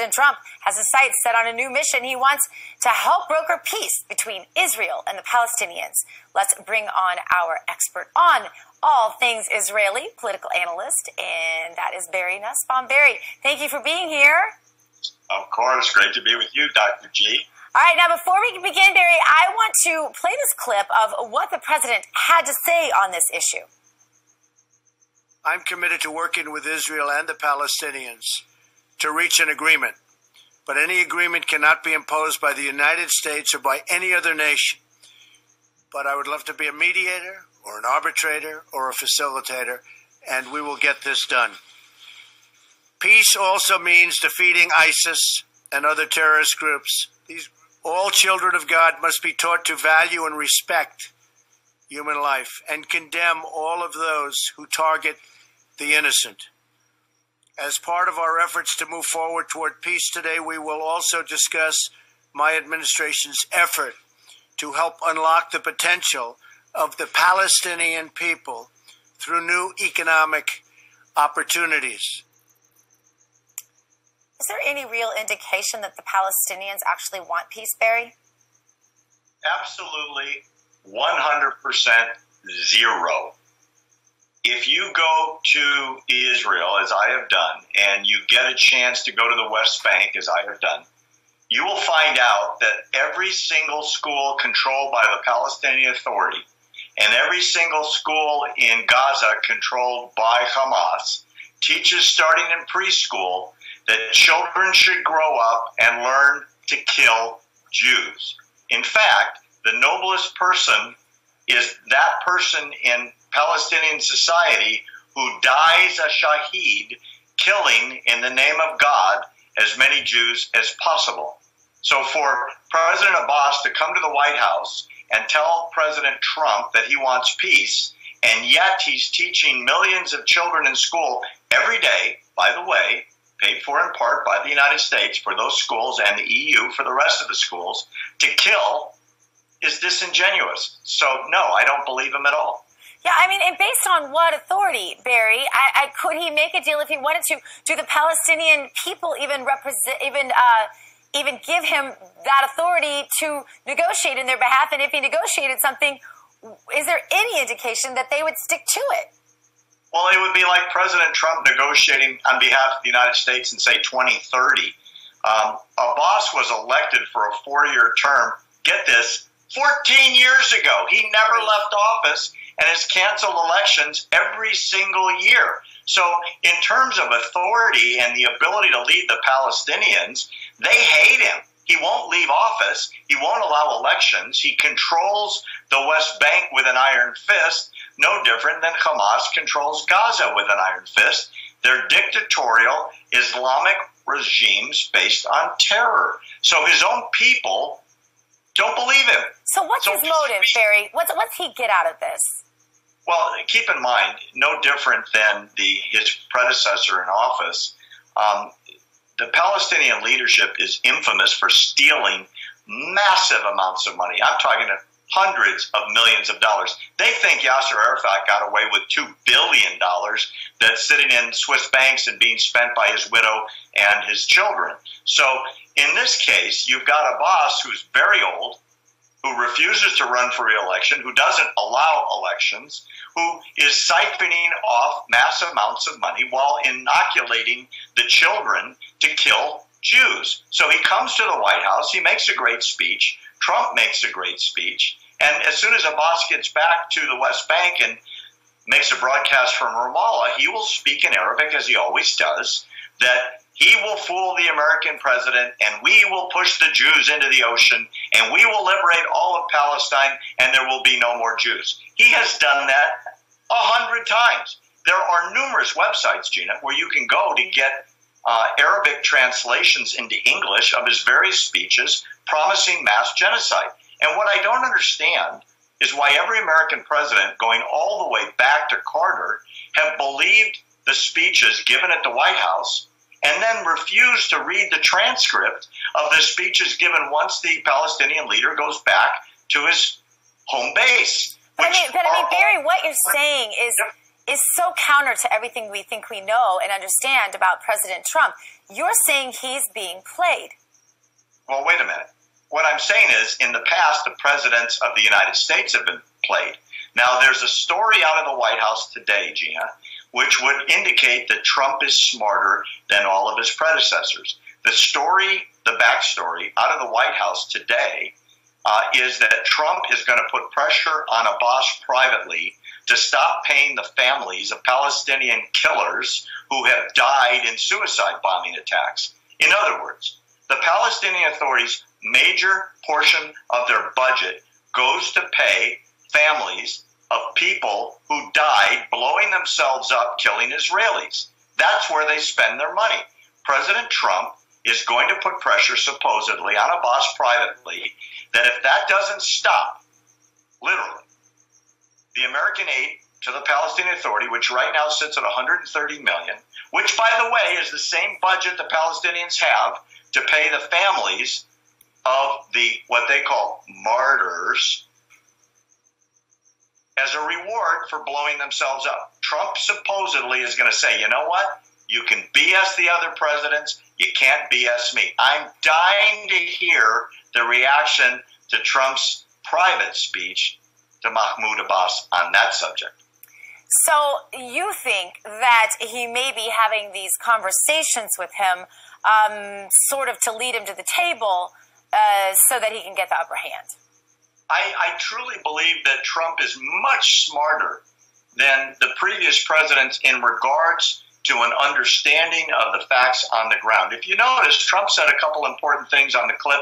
President Trump has his sights set on a new mission. He wants to help broker peace between Israel and the Palestinians. Let's bring on our expert on all things Israeli, political analyst, and that is Barry Nussbaum. Barry, thank you for being here. Of course. Great to be with you, Dr. G. All right, now before we begin, Barry, I want to play this clip of what the president had to say on this issue. I'm committed to working with Israel and the Palestinians to reach an agreement. But any agreement cannot be imposed by the United States or by any other nation. But I would love to be a mediator or an arbitrator or a facilitator, and we will get this done. Peace also means defeating ISIS and other terrorist groups. All children of God must be taught to value and respect human life and condemn all of those who target the innocent. As part of our efforts to move forward toward peace today, we will also discuss my administration's effort to help unlock the potential of the Palestinian people through new economic opportunities. Is there any real indication that the Palestinians actually want peace, Barry? Absolutely 100% zero. If you go to Israel, as I have done, and you get a chance to go to the West Bank, as I have done, you will find out that every single school controlled by the Palestinian Authority and every single school in Gaza controlled by Hamas teaches, starting in preschool, that children should grow up and learn to kill Jews. In fact, the noblest person is that person in Palestinian society who dies a shaheed, killing in the name of God as many Jews as possible. So for President Abbas to come to the White House and tell President Trump that he wants peace, and yet he's teaching millions of children in school every day, by the way, paid for in part by the United States for those schools and the EU for the rest of the schools, to kill is disingenuous. So, no, I don't believe him at all. Yeah, I mean, and based on what authority, Barry? Could he make a deal if he wanted to? Do the Palestinian people even give him that authority to negotiate in their behalf? And if he negotiated something, is there any indication that they would stick to it? Well, it would be like President Trump negotiating on behalf of the United States in, say, 2030. Abbas was elected for a 4-year term. Get this, 14 years ago. He never left office and has canceled elections every single year. So in terms of authority and the ability to lead the Palestinians, they hate him. He won't leave office. He won't allow elections. He controls the West Bank with an iron fist, no different than Hamas controls Gaza with an iron fist. They're dictatorial Islamic regimes based on terror. So his own people don't believe him. So what's his motive, Barry? What's he get out of this? Well, keep in mind, no different than his predecessor in office, the Palestinian leadership is infamous for stealing massive amounts of money. I'm talking hundreds of millions of dollars. They think Yasser Arafat got away with $2 billion that's sitting in Swiss banks and being spent by his widow and his children. So in this case, you've got Abbas, who's very old, who refuses to run for re-election, who doesn't allow elections, who is siphoning off massive amounts of money while inoculating the children to kill Jews. So he comes to the White House, he makes a great speech, Trump makes a great speech, and as soon as Abbas gets back to the West Bank and makes a broadcast from Ramallah, he will speak in Arabic, as he always does, that he will fool the American president, and we will push the Jews into the ocean, and we will liberate all of Palestine, and there will be no more Jews. He has done that 100 times. There are numerous websites, Gina, where you can go to get Arabic translations into English of his various speeches promising mass genocide. And what I don't understand is why every American president, going all the way back to Carter, have believed the speeches given at the White House and then refused to read the transcript of the speeches given once the Palestinian leader goes back to his home base. But I mean, Barry, what you're saying is so counter to everything we think we know and understand about President Trump. You're saying he's being played. Well, wait a minute. What I'm saying is, in the past, the presidents of the United States have been played. Now, there's a story out of the White House today, Gina, which would indicate that Trump is smarter than all of his predecessors. The story, the backstory out of the White House today is that Trump is going to put pressure on Abbas privately to stop paying the families of Palestinian killers who have died in suicide bombing attacks. In other words, the Palestinian Authority's major portion of their budget goes to pay families of people who died blowing themselves up, killing Israelis. That's where they spend their money. President Trump is going to put pressure, supposedly, on Abbas privately, that if that doesn't stop, literally, the American aid to the Palestinian Authority, which right now sits at $130 million, which, by the way, is the same budget the Palestinians have to pay the families of the what they call martyrs as a reward for blowing themselves up. Trump supposedly is going to say, you know what? You can BS the other presidents. You can't BS me. I'm dying to hear the reaction to Trump's private speech to Mahmoud Abbas on that subject. So you think that he may be having these conversations with him sort of to lead him to the table so that he can get the upper hand? I truly believe that Trump is much smarter than the previous presidents in regards to an understanding of the facts on the ground. If you notice, Trump said a couple important things on the clip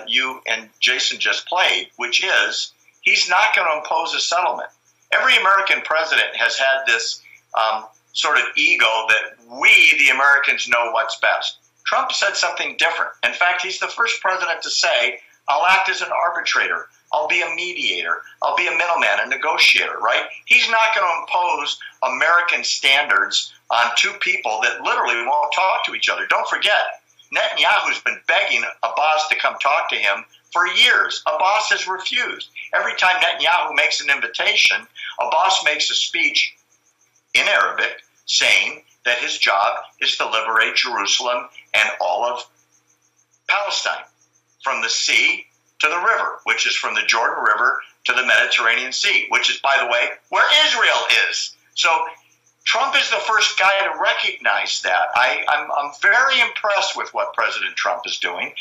you and Jason just played, which is he's not going to impose a settlement. Every American president has had this sort of ego that we, the Americans, know what's best. Trump said something different. In fact, he's the first president to say, I'll act as an arbitrator. I'll be a mediator. I'll be a middleman, a negotiator, right? He's not going to impose American standards on two people that literally won't talk to each other. Don't forget, Netanyahu's been begging Abbas to come talk to him for years. Abbas has refused. Every time Netanyahu makes an invitation, Abbas makes a speech in Arabic saying that his job is to liberate Jerusalem and all of Palestine, from the sea to the river, which is from the Jordan River to the Mediterranean Sea, which is, by the way, where Israel is. So Trump is the first guy to recognize that. I'm very impressed with what President Trump is doing.